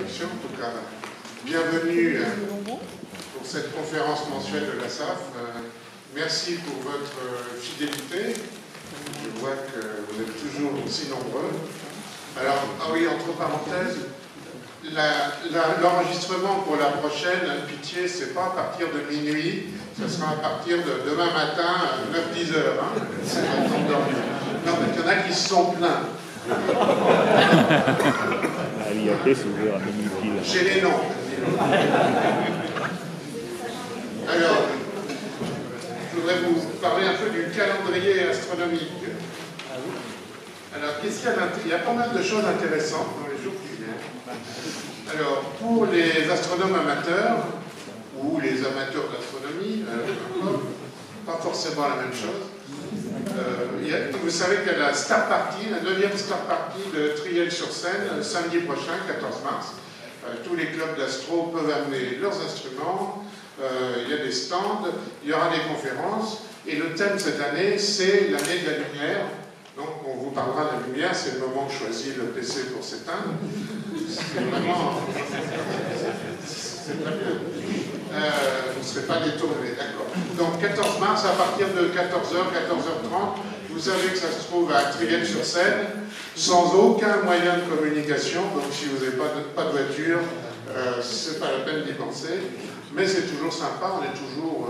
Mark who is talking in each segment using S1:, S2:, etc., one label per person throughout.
S1: introduction. En tout cas, bienvenue pour cette conférence mensuelle de la SAF. Merci pour votre fidélité. Je vois que vous êtes toujours aussi nombreux. Alors, ah oui, entre parenthèses, l'enregistrement pour la prochaine, pitié, c'est pas à partir de minuit, ce sera à partir de demain matin, 9-10 heures. Hein, non, mais il y en a qui se sont plaints.
S2: L'IAT s'est ouvert à minuit pile.
S1: J'ai les noms. Alors, je voudrais vous parler un peu du calendrier astronomique. Alors, qu'est-ce qu'il y a d'intéressant? Il y a pas mal de choses intéressantes dans les jours qui viennent. Alors, pour les astronomes amateurs, ou les amateurs d'astronomie, pas forcément la même chose. Vous savez qu'il y a la Star Party, la 9e Star Party de Triel-sur-Seine, samedi prochain, 14 mars. Tous les clubs d'astro peuvent amener leurs instruments, il y a des stands, il y aura des conférences, et le thème cette année, c'est l'année de la lumière. Donc on vous parlera de la lumière, c'est le moment que choisit le PC pour s'éteindre. C'est vraiment... C'est très bien. Vous ne serez pas détourné, d'accord. Donc 14 mars, à partir de 14h, 14h30, vous savez que ça se trouve à Triel-sur-Seine, sans aucun moyen de communication, donc si vous n'avez pas de voiture, c'est pas la peine d'y penser. Mais c'est toujours sympa, on est toujours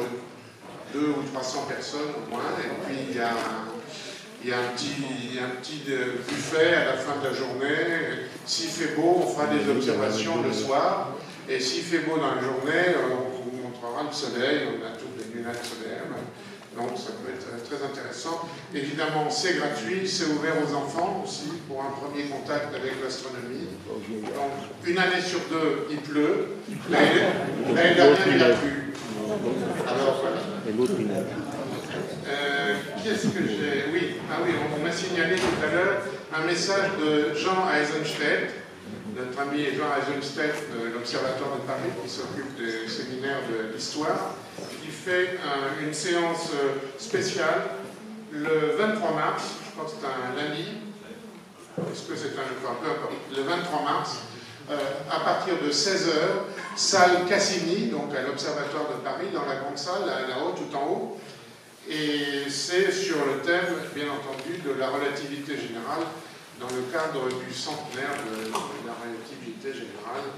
S1: 200 ou 300 personnes au moins, et puis il y a un petit buffet à la fin de la journée. S'il fait beau, on fera des observations le soir. Et s'il fait beau dans la journée, on vous montrera le soleil, on a toutes les lunettes solaires. Donc ça peut être très intéressant. Évidemment, c'est gratuit, c'est ouvert aux enfants aussi, pour un premier contact avec l'astronomie. Donc, une année sur deux, il pleut. L'année dernière, il a plu. Alors voilà.
S2: Et l'autre, il a.
S1: Qu'est-ce que j'ai? Oui, on m'a signalé tout à l'heure un message de Jean Eisenstedt, notre ami Jean Eisenstedt de l'Observatoire de Paris, qui s'occupe des séminaires de l'histoire, qui fait une séance spéciale le 23 mars, je crois que c'est un lundi, est-ce que c'est un peu importe, le 23 mars, à partir de 16h, salle Cassini, donc à l'Observatoire de Paris, dans la grande salle, là-haut, tout en haut. Et c'est sur le thème, bien entendu, de la relativité générale, dans le cadre du centenaire de la relativité générale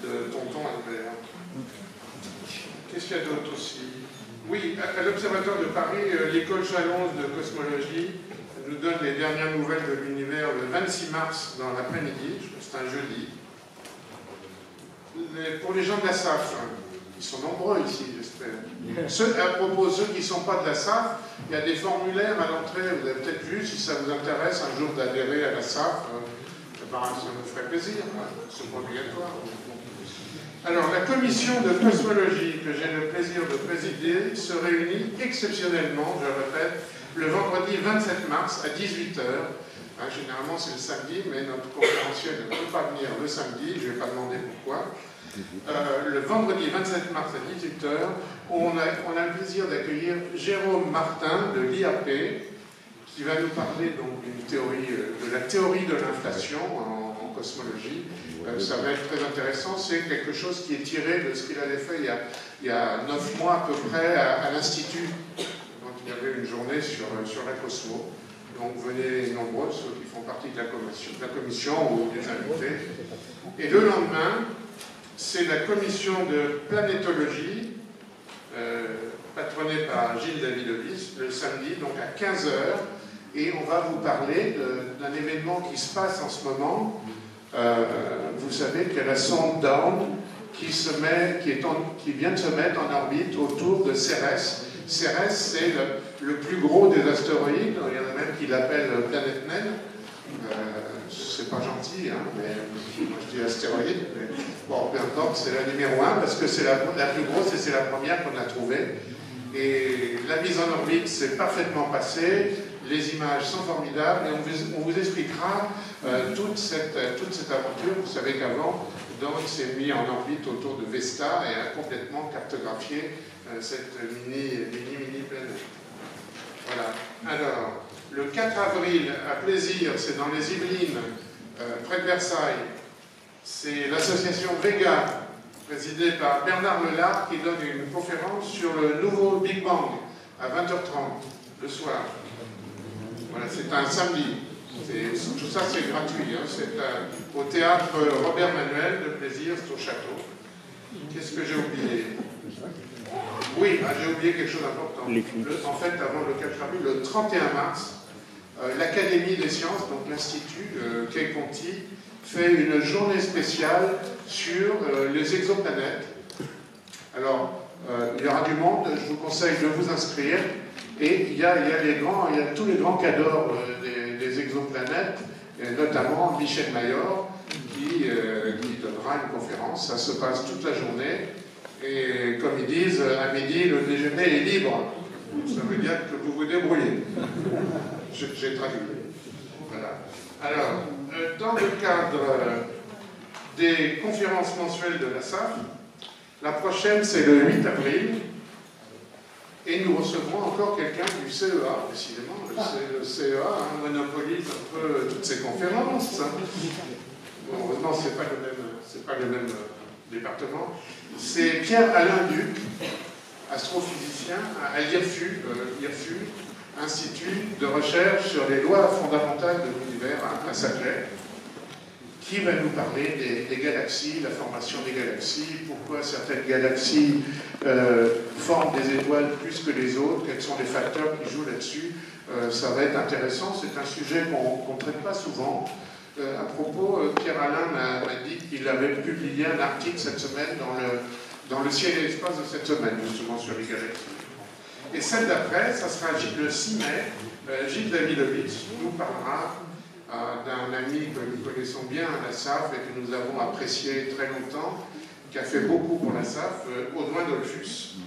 S1: de Tonton Albert. Qu'est-ce qu'il y a d'autre aussi? Oui, à l'Observatoire de Paris, l'école Chalons de cosmologie nous donne les dernières nouvelles de l'univers le 26 mars dans l'après-midi, c'est un jeudi. Pour les gens de la SAF, ils sont nombreux ici, j'espère. À propos de ceux qui ne sont pas de la SAF, il y a des formulaires à l'entrée, vous avez peut-être vu, si ça vous intéresse un jour d'adhérer à la SAF, ça me ferait plaisir, c'est pas obligatoire. Alors, la commission de cosmologie que j'ai le plaisir de présider se réunit exceptionnellement, je répète, le vendredi 27 mars à 18h. Généralement c'est le samedi, mais notre conférencier ne peut pas venir le samedi, je ne vais pas demander pourquoi. Le vendredi 27 mars à 18h, on a le plaisir d'accueillir Jérôme Martin de l'IAP, qui va nous parler donc de la théorie de l'inflation en cosmologie. Ça va être très intéressant, c'est quelque chose qui est tiré de ce qu'il avait fait il y a 9 mois à peu près à l'Institut, quand il y avait une journée sur la Cosmo. Donc venez nombreux, ceux qui font partie de la commission ou des invités. Et le lendemain, c'est la commission de planétologie, patronnée par Gilles Davidovis, le samedi, donc à 15h, et on va vous parler d'un événement qui se passe en ce moment. Vous savez qu'il y a la sonde Dawn qui vient de se mettre en orbite autour de Cérès. Cérès, c'est le plus gros des astéroïdes, il y en a même qui l'appellent planète naine. C'est pas gentil, hein, mais moi je dis astéroïde, mais bon, peu importe, c'est la numéro 1 parce que c'est la plus grosse et c'est la première qu'on a trouvée. Et la mise en orbite s'est parfaitement passée, les images sont formidables et on vous expliquera toute cette aventure. Vous savez qu'avant, Dawn s'est mis en orbite autour de Vesta et a complètement cartographié cette mini planète. Voilà. Alors, le 4 avril, à Plaisir, c'est dans les Yvelines, près de Versailles, C'est l'association Vega, présidée par Bernard Lelard, qui donne une conférence sur le nouveau Big Bang à 20h30 le soir. Voilà, c'est un samedi. Tout ça, c'est gratuit. Hein. C'est au théâtre Robert Manuel de Plaisir, c'est au château. Qu'est-ce que j'ai oublié? Oui, j'ai oublié quelque chose d'important. En fait, avant le 4 avril, le 31 mars, l'Académie des sciences, donc l'Institut Quai Conti, fait une journée spéciale sur les exoplanètes. Alors, il y aura du monde, je vous conseille de vous inscrire. Et il y a tous les grands cadors des exoplanètes, et notamment Michel Mayor, qui donnera une conférence. Ça se passe toute la journée. Et comme ils disent, à midi, le déjeuner est libre. Ça veut dire que vous vous débrouillez. J'ai traduit. Voilà. Alors, dans le cadre des conférences mensuelles de la SAF, la prochaine, c'est le 8 avril. Et nous recevrons encore quelqu'un du CEA, décidément. Le CEA monopolise un peu toutes ces conférences. Bon, heureusement, ce n'est pas le même département. C'est Pierre-Alain Duc, astrophysicien à l'IRFU, Institut de recherche sur les lois fondamentales de l'univers à Saclay, qui va nous parler des galaxies, la formation des galaxies, pourquoi certaines galaxies forment des étoiles plus que les autres, quels sont les facteurs qui jouent là-dessus. Ça va être intéressant, c'est un sujet qu'on ne traite pas souvent. À propos, Pierre-Alain m'a dit qu'il avait publié un article cette semaine dans le ciel et l'espace de cette semaine, justement sur les galaxies. Et celle d'après, ça sera le 6 mai, Gilles Davidovitch nous parlera d'un ami que nous connaissons bien à la SAF et que nous avons apprécié très longtemps, qui a fait beaucoup pour la SAF, Audouin Dollfus.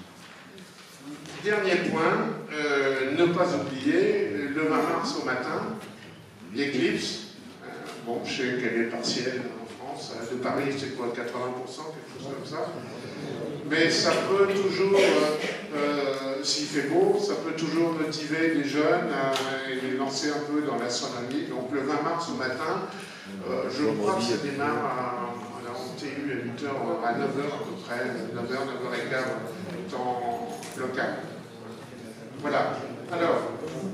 S1: Dernier point, ne pas oublier, le 20 mars au matin, l'éclipse. Bon, je sais qu'elle est partielle en France, de Paris c'est quoi, 80%, quelque chose comme ça. Mais ça peut toujours, s'il fait beau, ça peut toujours motiver les jeunes et les lancer un peu dans l'astronomie. Donc le 20 mars au matin, je crois que ça démarre à la TU à 8h, à 9h à peu près, 9h, 9h15, temps local. Voilà. Alors,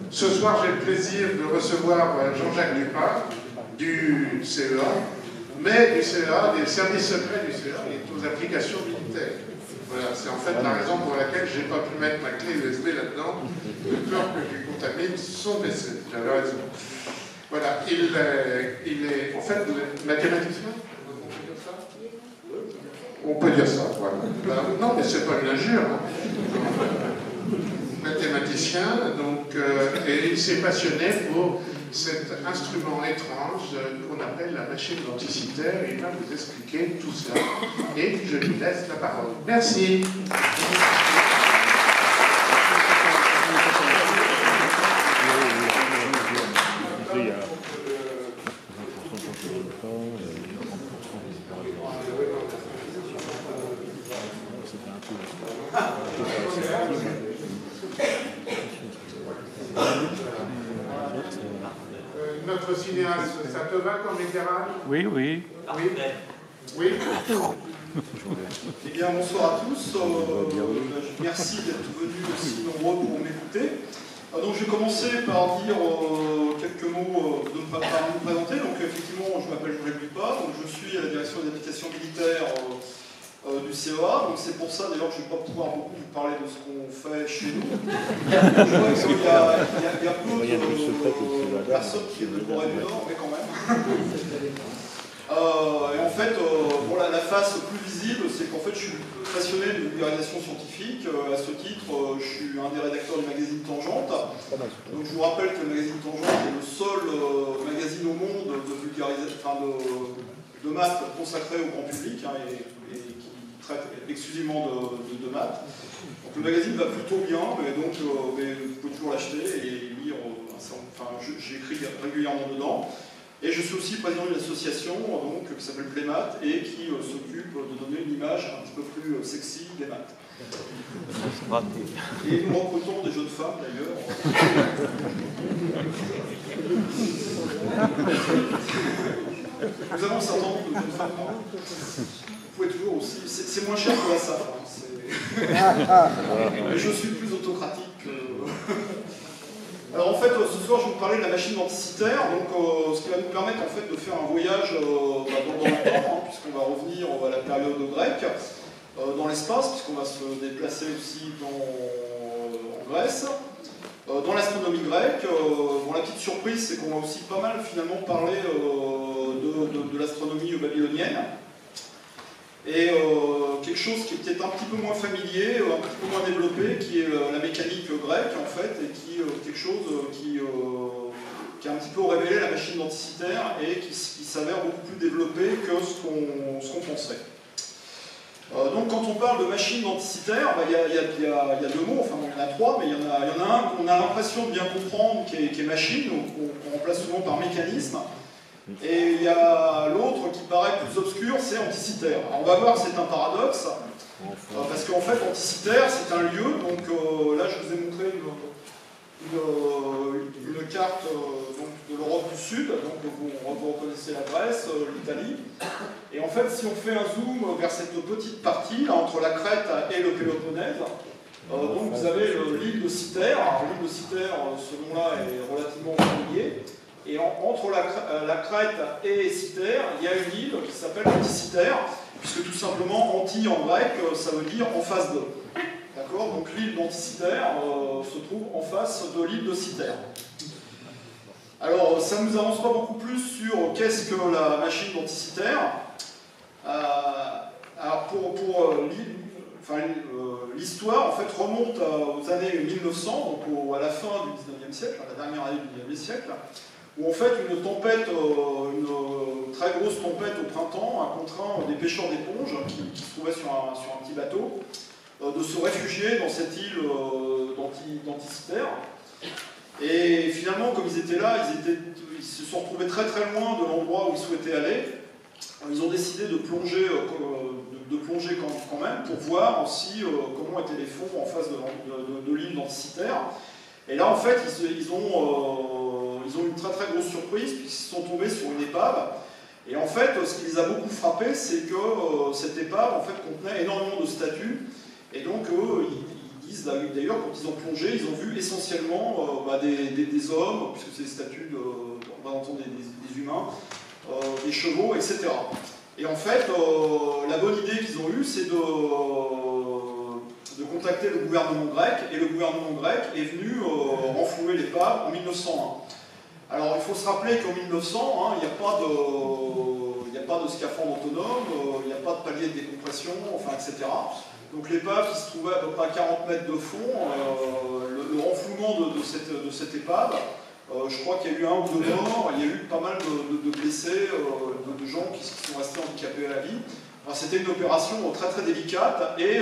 S1: ce soir j'ai le plaisir de recevoir Jean-Jacques Dupas du CEA, mais du CEA, des services secrets du CEA et aux applications militaires. Voilà, c'est en fait la raison pour laquelle je n'ai pas pu mettre ma clé USB là-dedans, de peur que je contamine son PC. J'avais raison. Voilà, il est. En fait, vous êtes mathématicien? On peut dire ça, voilà. Non, mais c'est pas une injure. Hein. Mathématicien, donc, et il s'est passionné pour cet instrument étrange qu'on appelle la machine denticitaire, et il va vous expliquer tout cela. Et je lui laisse la parole. Merci. Notre cinéaste, ça te va comme éclairage?
S3: Oui, oui.
S1: Oui. Oui.
S4: Eh bien, bonsoir à tous. Merci d'être venus aussi nombreux pour m'écouter. Donc, je vais commencer par dire quelques mots par me présenter. Donc, effectivement, je m'appelle Jean-Jacques Dupas. Donc, je suis à la direction des applications militaires du CEA. Donc, c'est pour ça d'ailleurs que je ne vais pas pouvoir beaucoup vous parler de ce qu'on fait chez nous. Je vois qu'il y a peu de personnes qui viennent de Corée du Nord, mais quand même. Et en fait, bon, la face plus visible, c'est qu'en fait, je suis passionné de vulgarisation scientifique. À ce titre, je suis un des rédacteurs du magazine Tangente. Donc, je vous rappelle que le magazine Tangente est le seul magazine au monde de vulgarisation, enfin de maths consacré au grand public et qui traite exclusivement de maths. Donc, le magazine va plutôt bien, mais donc vous pouvez toujours l'acheter et lire. J'écris régulièrement dedans. Et je suis aussi président d'une association qui s'appelle Playmat et qui s'occupe de donner une image un petit peu plus sexy des maths. Et nous recrutons des jeunes femmes d'ailleurs. Nous avons un certain nombre de jeunes femmes. Vous pouvez toujours aussi. C'est moins cher que la SAF. Mais je suis plus autocratique que. Alors en fait, ce soir, je vais vous parler de la machine denticitaire, donc ce qui va nous permettre en fait de faire un voyage dans le temps, puisqu'on va revenir à la période grecque, dans l'espace, puisqu'on va se déplacer aussi en Grèce. Dans l'astronomie grecque, bon, la petite surprise, c'est qu'on va aussi pas mal finalement parler de l'astronomie babylonienne. Et quelque chose qui est peut-être un petit peu moins familier, un petit peu moins développé, qui est la mécanique grecque en fait, et qui est quelque chose qui a un petit peu révélé la machine denticitaire et qui s'avère beaucoup plus développé que ce qu'on pensait. Donc quand on parle de machine denticitaire, il y a deux mots, enfin il y en a trois, mais il y en a un qu'on a l'impression de bien comprendre qui est machine, donc on remplace souvent par mécanisme. Et il y a l'autre qui paraît plus obscur, c'est anticitaire. Alors on va voir, c'est un paradoxe, parce qu'en fait, anticitaire, c'est un lieu, donc là je vous ai montré une carte donc, de l'Europe du Sud, donc vous reconnaissez la Grèce, l'Italie, et en fait, si on fait un zoom vers cette petite partie, là, entre la Crète et le Péloponnèse, donc vous avez l'île de Cythère. Alors l'île de Cythère, ce nom-là est relativement familier. Et entre la Crète et Cythère, il y a une île qui s'appelle Anticythère, puisque tout simplement, anti en grec, ça veut dire en face de. D'accord? Donc l'île d'Anticythère se trouve en face de l'île de Cythère. Alors, ça ne nous avance pas beaucoup plus sur qu'est-ce que la machine d'Anticythère. Alors, l'histoire en fait remonte aux années 1900, donc à la fin du 19e siècle, à la dernière année du 19e siècle, où en fait une tempête, une très grosse tempête au printemps a contraint des pêcheurs d'éponges qui se trouvaient sur un petit bateau de se réfugier dans cette île d'Anticythère. Et finalement, comme ils étaient là, ils se sont retrouvés très très loin de l'endroit où ils souhaitaient aller. Ils ont décidé de plonger quand même pour voir aussi comment étaient les fonds en face de l'île d'Anticythère. Et là, en fait, ils ont une très très grosse surprise puisqu'ils sont tombés sur une épave. Et en fait, ce qui les a beaucoup frappés, c'est que cette épave en fait, contenait énormément de statues. Et donc, ils disent d'ailleurs, quand ils ont plongé, ils ont vu essentiellement des hommes, puisque c'est des statues, on va entendre des humains, des chevaux, etc. Et en fait, la bonne idée qu'ils ont eue, c'est de contacter le gouvernement grec, et le gouvernement grec est venu renflouer l'épave en 1901. Alors il faut se rappeler qu'en 1900, il n'y a pas de scaphandre autonome, il n'y a pas de palier de décompression, enfin, etc. Donc l'épave qui se trouvait à peu près à 40 mètres de fond, le renflouement de cette épave, je crois qu'il y a eu 1 ou 2 morts, il y a eu pas mal de blessés, de gens qui sont restés handicapés à la vie. Enfin, c'était une opération très très délicate et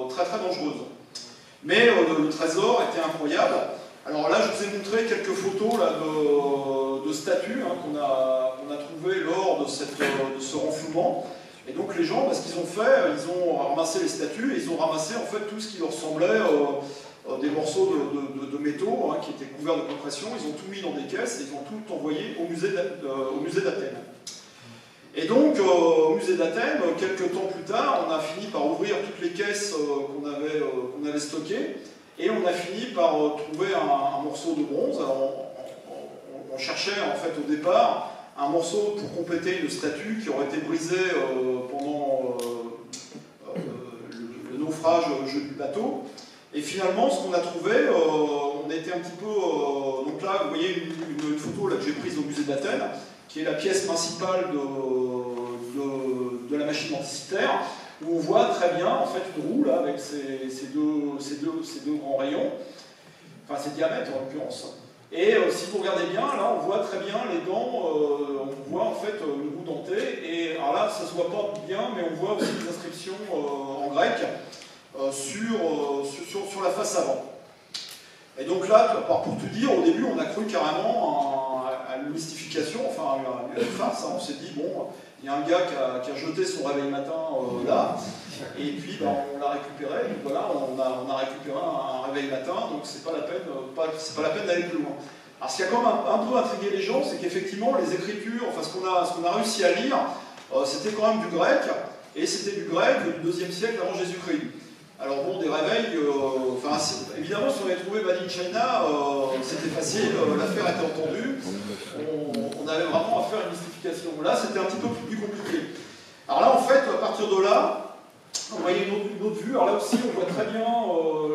S4: très très dangereuse. Mais le trésor était incroyable. Alors là, je vous ai montré quelques photos là, de statues qu'on a trouvées lors de ce renflouement. Et donc les gens, ce qu'ils ont fait, ils ont ramassé les statues et ils ont ramassé en fait tout ce qui leur semblait des morceaux de métaux qui étaient couverts de compression. Ils ont tout mis dans des caisses et ils ont tout envoyé au musée d'Athènes. Et donc, au musée d'Athènes, quelques temps plus tard, on a fini par ouvrir toutes les caisses qu'on avait stockées. Et on a fini par trouver un morceau de bronze. Alors, on cherchait en fait au départ un morceau pour compléter une statue qui aurait été brisée pendant le naufrage du bateau. Et finalement, ce qu'on a trouvé, on était un petit peu... donc là, vous voyez une photo là, que j'ai prise au musée d'Athènes, qui est la pièce principale de la machine denticitaire, où on voit très bien en fait une roue là, avec ces deux grands rayons, enfin ces diamètres en l'occurrence. Et si vous regardez bien, là on voit très bien les dents, on voit en fait une roue dentée, et alors là ça se voit pas bien, mais on voit aussi des inscriptions en grec sur la face avant. Et donc là, pour tout dire, au début on a cru carrément à une mystification, enfin à une farce, on s'est dit bon, il y a un gars qui a jeté son réveil matin là, et puis on l'a récupéré, donc voilà, on a récupéré un réveil matin, donc c'est pas la peine d'aller plus loin. Alors ce qui a quand même un peu intrigué les gens, c'est qu'effectivement les écritures, enfin ce qu'on a réussi à lire, c'était quand même du grec, et c'était du grec du 2e siècle avant Jésus-Christ. Alors bon, des réveils, évidemment si on avait trouvé Made in China, c'était facile, l'affaire était entendue, on avait vraiment à faire une mystification. Là c'était un petit peu plus compliqué. Alors là en fait, à partir de là, vous voyez une autre vue, alors là aussi on voit très bien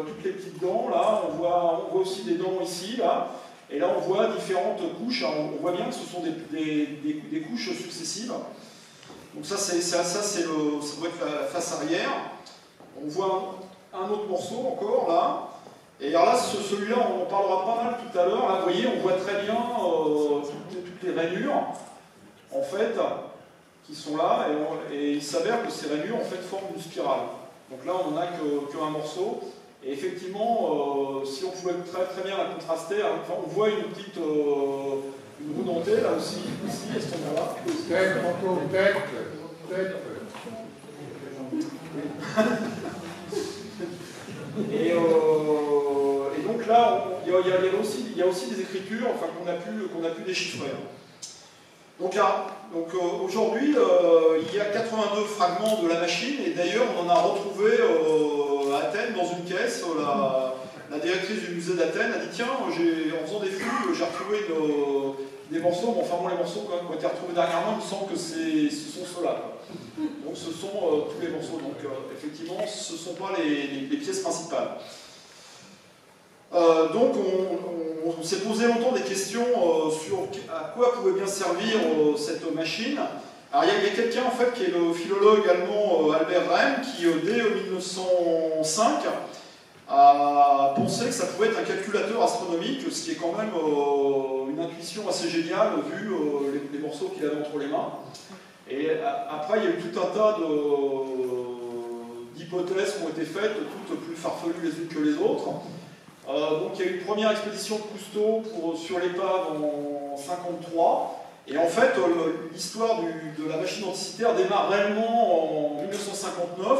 S4: toutes les petites dents, là, on voit aussi des dents ici, là, et là on voit différentes couches, alors, on voit bien que ce sont des couches successives. Donc ça doit être la face arrière. On voit un autre morceau encore là. Et alors là, celui-là, on en parlera pas mal tout à l'heure. Là, vous voyez, on voit très bien toutes les rainures, en fait, qui sont là. Et il s'avère que ces rainures, en fait, forment une spirale. Donc là, on n'en a qu'un morceau. Et effectivement, si on pouvait très bien la contraster, enfin, on voit une petite une roue dentée, là aussi, ici, à ce moment-là. Et donc là, il y a aussi des écritures enfin, qu'on a pu déchiffrer. Donc aujourd'hui, il y a 82 fragments de la machine, et d'ailleurs on en a retrouvé à Athènes dans une caisse. La directrice du musée d'Athènes a dit tiens, en faisant des fouilles, j'ai retrouvé des morceaux, bon, enfin bon, les morceaux qui ont été retrouvés dernièrement, il me semble que ce sont ceux-là. Donc ce sont tous les morceaux, donc effectivement ce ne sont pas les pièces principales. Donc on s'est posé longtemps des questions sur à quoi pouvait bien servir cette machine. Alors il y a quelqu'un en fait qui est le philologue allemand Albert Rehm qui dès 1905 a pensé que ça pouvait être un calculateur astronomique, ce qui est quand même une intuition assez géniale vu les morceaux qu'il avait entre les mains. Et après il y a eu tout un tas d'hypothèses qui ont été faites, toutes plus farfelues les unes que les autres. Donc il y a eu une première expédition de Cousteau sur l'épave en 1953, et en fait l'histoire de la machine anticythère démarre réellement en 1959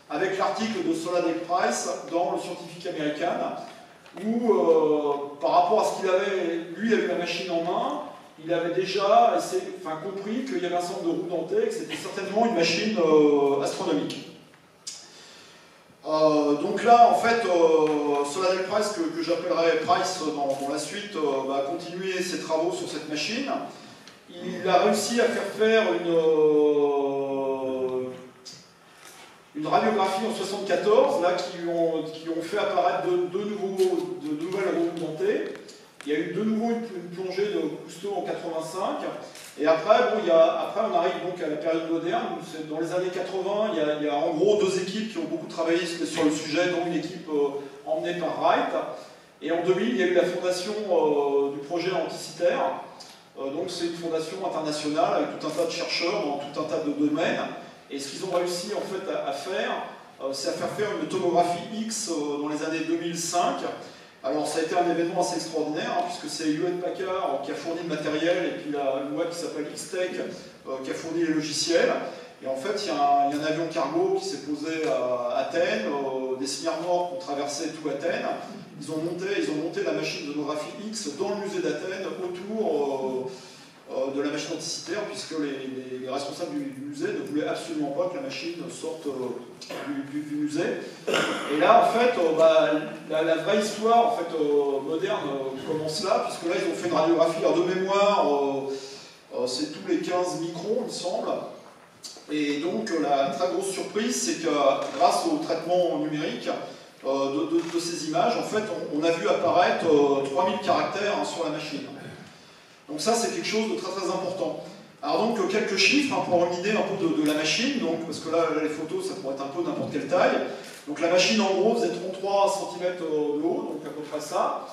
S4: avec l'article de Soledad Price dans le Scientific American, où par rapport à ce qu'il avait, lui a eu la machine en main, il avait déjà compris qu'il y avait un certain nombre de roues dentées et que c'était certainement une machine astronomique. Donc là, en fait, Soledad Price, que j'appellerai Price dans la suite, va continuer ses travaux sur cette machine. Il a réussi à faire une radiographie en 1974, là, qui ont fait apparaître de nouvelles roues dentées. Il y a eu de nouveau une plongée de Cousteau en 1985. Et après, après on arrive donc à la période moderne. Dans les années 80, il y a en gros deux équipes qui ont beaucoup travaillé sur le sujet, dont une équipe emmenée par Wright. Et en 2000, il y a eu la fondation du projet anticythère. Donc c'est une fondation internationale avec tout un tas de chercheurs dans tout un tas de domaines. Et ce qu'ils ont réussi en fait à faire, c'est à faire une tomographie X dans les années 2005. Alors ça a été un événement assez extraordinaire, puisque c'est Hewlett-Packard qui a fourni le matériel, et puis une boîte qui s'appelle X-Tech qui a fourni les logiciels. Et en fait, il y a un avion cargo qui s'est posé à Athènes, des smirnoirs qui ont traversé tout Athènes. Ils ont monté la machine de tomographie X dans le musée d'Athènes, autour de la machine anticythère, puisque les responsables du musée ne voulaient absolument pas que la machine sorte du musée. Et là, en fait, la vraie histoire en fait, moderne commence là, puisque là, ils ont fait une radiographie. Alors, de mémoire, c'est tous les 15 microns, il me semble. Et donc, la très grosse surprise, c'est que grâce au traitement numérique de ces images, en fait, on a vu apparaître 3000 caractères sur la machine. Donc ça, c'est quelque chose de très très important. Alors donc, quelques chiffres pour avoir une idée un peu de la machine, donc, parce que là, les photos, ça pourrait être un peu n'importe quelle taille. Donc la machine, en gros, faisait 33 cm de haut, donc à peu près ça.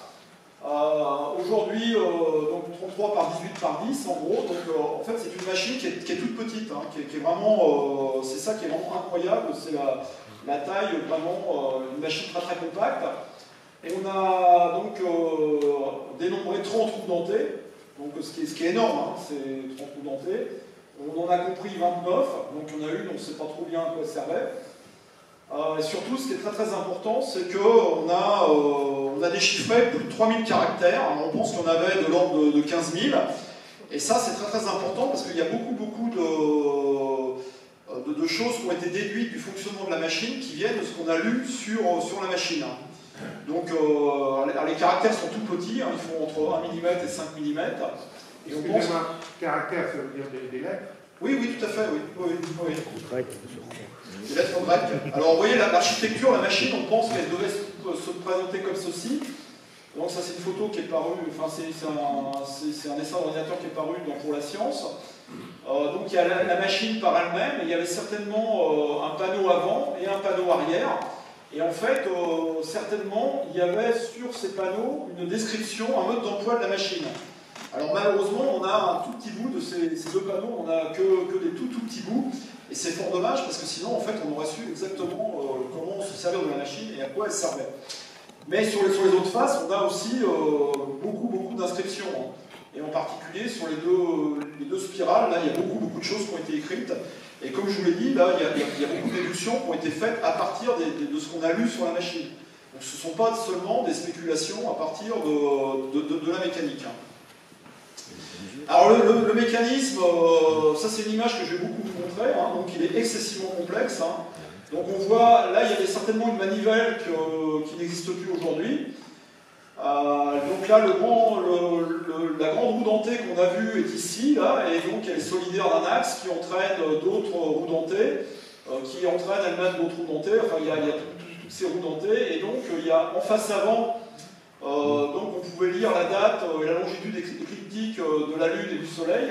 S4: Aujourd'hui, donc 33 par 18 par 10, en gros. Donc en fait, c'est une machine qui est toute petite, qui est vraiment... c'est ça qui est vraiment incroyable, c'est la taille, vraiment, une machine très très compacte. Et on a donc dénombré 30 roues dentées. Donc, ce qui est énorme, c'est 30 roues dentées. On en a compris 29, donc il y en a une, on ne sait pas trop bien à quoi elles servaient. Et surtout, ce qui est très très important, c'est qu'on a déchiffré plus de 3000 caractères. On pense qu'on avait de l'ordre de 15 000. Et ça, c'est très très important parce qu'il y a beaucoup de choses qui ont été déduites du fonctionnement de la machine qui viennent de ce qu'on a lu sur la machine. Donc, les caractères sont tout petits, hein, ils font entre 1 mm et 5 mm. Et on pense...
S1: Caractère, ça veut dire des lettres?
S4: Oui, oui, tout à fait, oui. Des lettres grecques. Alors, vous voyez, l'architecture, la machine, on pense qu'elle devait se présenter comme ceci. Donc, ça, c'est une photo qui est parue, enfin, c'est un dessin d'ordinateur qui est paru Pour la science. Donc, il y a la machine par elle-même, et il y avait certainement un panneau avant et un panneau arrière. Et en fait, certainement, il y avait sur ces panneaux une description, un mode d'emploi de la machine. Alors malheureusement, on a un tout petit bout de ces deux panneaux, on n'a que des tout petits bouts, et c'est fort dommage parce que sinon, en fait, on aurait su exactement comment se servir de la machine et à quoi elle servait. Mais sur les autres faces, on a aussi beaucoup d'inscriptions. Et en particulier sur les deux spirales, là, il y a beaucoup de choses qui ont été écrites. Et comme je vous l'ai dit, là, il y a beaucoup de déductions qui ont été faites à partir de ce qu'on a lu sur la machine. Donc ce ne sont pas seulement des spéculations à partir de la mécanique. Alors le mécanisme, ça c'est une image que je vais beaucoup vous montrer, hein, donc il est excessivement complexe. Hein. Donc on voit, là il y avait certainement une manivelle qui n'existe plus aujourd'hui. Donc là, la grande roue dentée qu'on a vue est ici, là, et donc elle est solidaire d'un axe qui entraîne d'autres roues dentées, qui entraînent elles-mêmes d'autres roues dentées, enfin il y a toutes ces roues dentées, et donc il y a en face avant, donc on pouvait lire la date et la longitude écliptique de la Lune et du Soleil,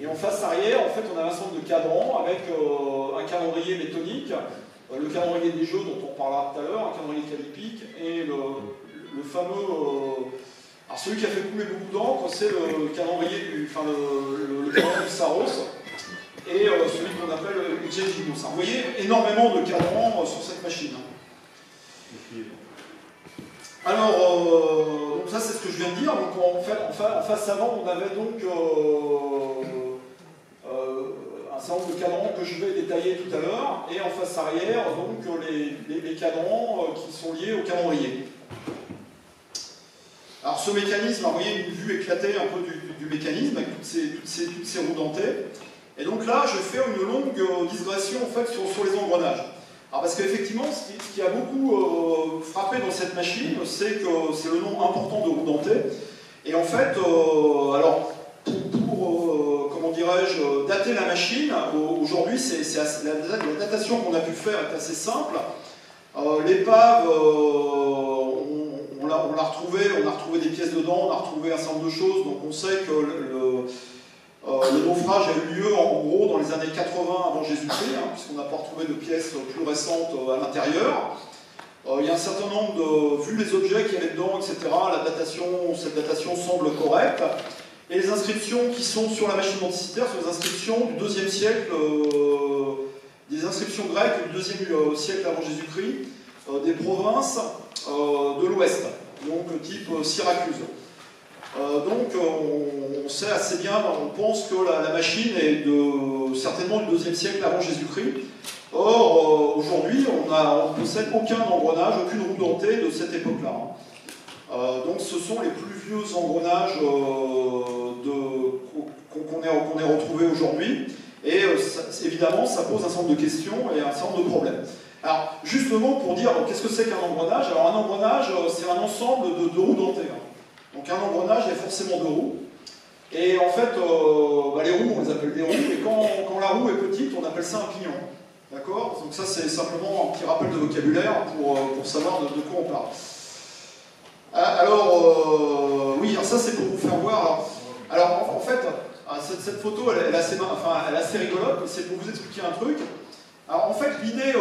S4: et en face arrière, en fait, on a un ensemble de cadrans avec un calendrier métonique, le calendrier des jeux dont on parlera tout à l'heure, un calendrier calipique, et le fameux... alors celui qui a fait couler beaucoup d'encre, c'est le calendrier du Saros, et celui qu'on appelle Ugeninos. Vous voyez énormément de cadrans sur cette machine. Alors, donc ça c'est ce que je viens de dire. Donc en face avant, on avait donc un certain nombre de cadrans que je vais détailler tout à l'heure, et en face arrière, donc les cadrans qui sont liés au calendrier. Alors ce mécanisme, vous voyez une vue éclatée un peu du mécanisme avec toutes ces roues dentées. Et donc là, je vais faire une longue digression en fait, sur les engrenages. Alors parce qu'effectivement, ce qui a beaucoup frappé dans cette machine, c'est que c'est le nombre important de roues dentées. Et en fait, alors pour comment dirais-je, dater la machine, aujourd'hui, la datation qu'on a pu faire est assez simple. L'épave, on a retrouvé des pièces dedans, on a retrouvé un certain nombre de choses, donc on sait que le naufrage a eu lieu en gros dans les années 80 avant Jésus-Christ, hein, puisqu'on n'a pas retrouvé de pièces plus récentes à l'intérieur. Il y a un certain nombre vu les objets qu'il y avait dedans, etc., cette datation semble correcte. Et les inscriptions qui sont sur la machine denticitaire sont les inscriptions du IIe siècle, des inscriptions grecques du IIe siècle avant Jésus-Christ, des provinces de l'Ouest, donc type Syracuse. Donc on sait assez bien, on pense que la machine est certainement du IIe siècle avant Jésus-Christ. Or, aujourd'hui, on ne possède aucun engrenage, aucune roue dentée de cette époque-là. Donc ce sont les plus vieux engrenages qu'on ait retrouvés aujourd'hui. Et évidemment, ça pose un certain nombre de questions et un certain nombre de problèmes. Alors, justement, pour dire qu'est-ce que c'est qu'un engrenage, alors un engrenage, c'est un ensemble de roues dentées. Donc un engrenage, il y a forcément deux roues. Et en fait, les roues, on les appelle des roues, et quand la roue est petite, on appelle ça un pignon. D'accord? Donc ça, c'est simplement un petit rappel de vocabulaire pour savoir de quoi on parle. Alors, oui, alors ça c'est pour vous faire voir. Alors en fait, cette photo, elle est assez rigolote, c'est pour vous expliquer un truc. Alors en fait, l'idée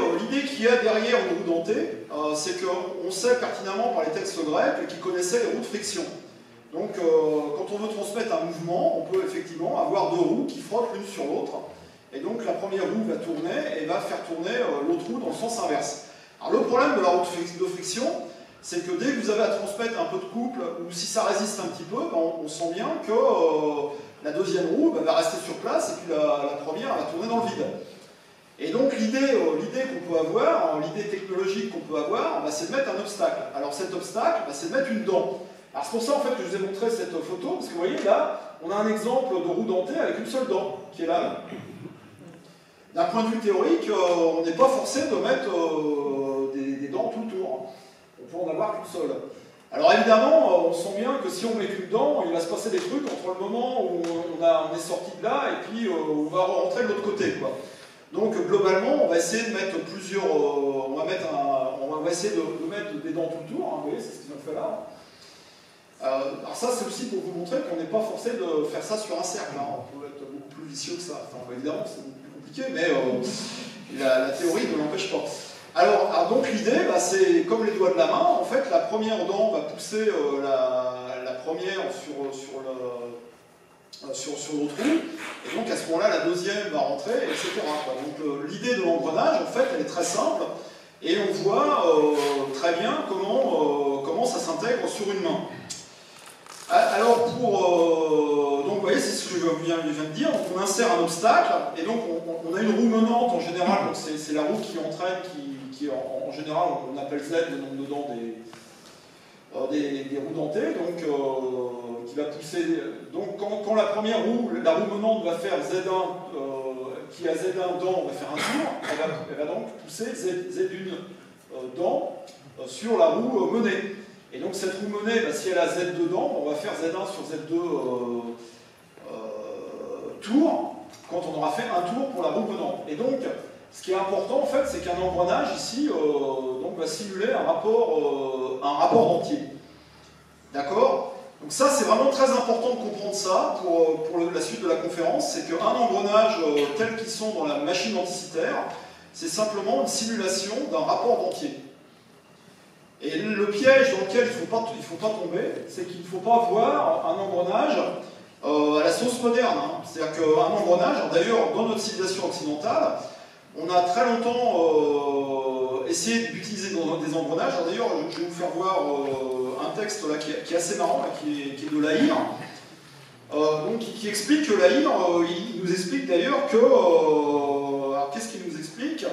S4: qu'il y a derrière une roue dentée, c'est qu'on sait pertinemment par les textes grecs qu'ils connaissaient les roues de friction. Donc quand on veut transmettre un mouvement, on peut effectivement avoir deux roues qui frottent l'une sur l'autre. Et donc la première roue va tourner et va faire tourner l'autre roue dans le sens inverse. Alors le problème de la roue de friction, c'est que dès que vous avez à transmettre un peu de couple, ou si ça résiste un petit peu, on sent bien que la deuxième roue va rester sur place et puis la première va tourner dans le vide. Et donc l'idée qu'on peut avoir, l'idée technologique qu'on peut avoir, bah, c'est de mettre un obstacle. Alors cet obstacle, bah, c'est de mettre une dent. Alors c'est pour ça en fait que je vous ai montré cette photo, parce que vous voyez là, on a un exemple de roue dentée avec une seule dent, qui est là. D'un point de vue théorique, on n'est pas forcé de mettre des dents tout le tour. On peut en avoir qu'une seule. Alors évidemment, on sent bien que si on met qu'une dent, il va se passer des trucs entre le moment où on est sorti de là et puis on va rentrer de l'autre côté, quoi. Donc globalement, on va essayer de mettre plusieurs, on va essayer de mettre des dents tout le tour, hein, vous voyez, c'est ce qu'ils ont fait là. Alors ça, c'est aussi pour vous montrer qu'on n'est pas forcé de faire ça sur un cercle, hein. On peut être beaucoup plus vicieux que ça. Enfin, évidemment, c'est beaucoup plus compliqué, mais la théorie ne l'empêche pas. Alors donc l'idée, bah, c'est comme les doigts de la main, en fait, la première dent va pousser la première sur l'autre roue, et donc à ce moment-là, la deuxième va rentrer, etc. Donc l'idée de l'engrenage, en fait, elle est très simple, et on voit très bien comment ça s'intègre sur une main. Alors donc vous voyez, c'est ce que je viens de dire, donc on insère un obstacle, et donc on a une roue menante en général, donc c'est la roue qui entraîne, qui en général on appelle Z le nombre de dents des roues dentées, donc qui va pousser. Donc quand la première roue, la roue menante va faire Z1, qui a Z1 dents, va faire un tour, elle va donc pousser Z1 dents sur la roue menée. Et donc cette roue menée, bah, si elle a Z2 dents, on va faire Z1 sur Z2 tours, quand on aura fait un tour pour la roue menante. Et donc, ce qui est important en fait, c'est qu'un engrenage ici donc, va simuler un rapport entier. D'accord? Donc ça, c'est vraiment très important de comprendre ça pour la suite de la conférence, c'est qu'un engrenage tel qu'ils sont dans la machine denticitaire, c'est simplement une simulation d'un rapport d'entier. Et le piège dans lequel il ne faut pas tomber, c'est qu'il ne faut pas voir un engrenage à la sauce moderne. Hein. C'est-à-dire qu'un engrenage, d'ailleurs, dans notre civilisation occidentale, on a très longtemps essayé d'utiliser des engrenages. D'ailleurs, je vais vous faire voir un texte là, qui est assez marrant, là, qui est de Lahire, qui explique que Lahire, il nous explique d'ailleurs que... alors, qu'est-ce qu'il nous explique?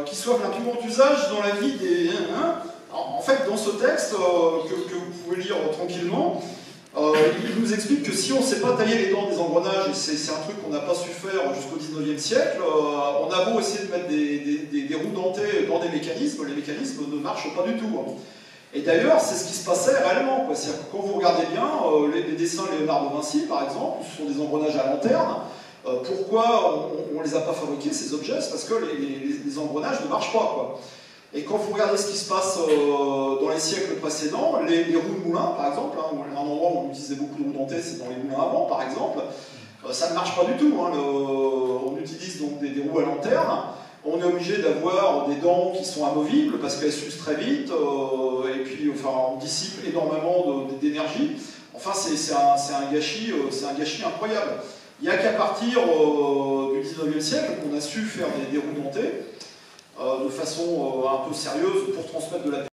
S4: Qui soit d'un plus grand usage dans la vie des... Alors, en fait, dans ce texte, que vous pouvez lire tranquillement, il nous explique que si on ne sait pas tailler les dents des engrenages, et c'est un truc qu'on n'a pas su faire jusqu'au 19e siècle, on a beau essayer de mettre des roues dentées dans des mécanismes, les mécanismes ne marchent pas du tout. Hein. Et d'ailleurs, c'est ce qui se passait réellement. C'est-à-dire que quand vous regardez bien, les dessins Léonard de Vinci, par exemple, ce sont des engrenages à lanterne. Pourquoi on ne les a pas fabriqués, ces objets? C'est parce que les engrenages ne marchent pas, quoi. Et quand vous regardez ce qui se passe dans les siècles précédents, les roues de moulin, par exemple, hein, un endroit où on utilisait beaucoup de roues dentées, c'est dans les moulins avant, par exemple, ça ne marche pas du tout. Hein. On utilise donc des roues à lanterne, on est obligé d'avoir des dents qui sont amovibles parce qu'elles s'usent très vite, et puis enfin, on dissipe énormément d'énergie. Enfin, c'est un gâchis incroyable. Il n'y a qu'à partir du 19e siècle qu'on a su faire des roues dentées de façon un peu sérieuse pour transmettre de la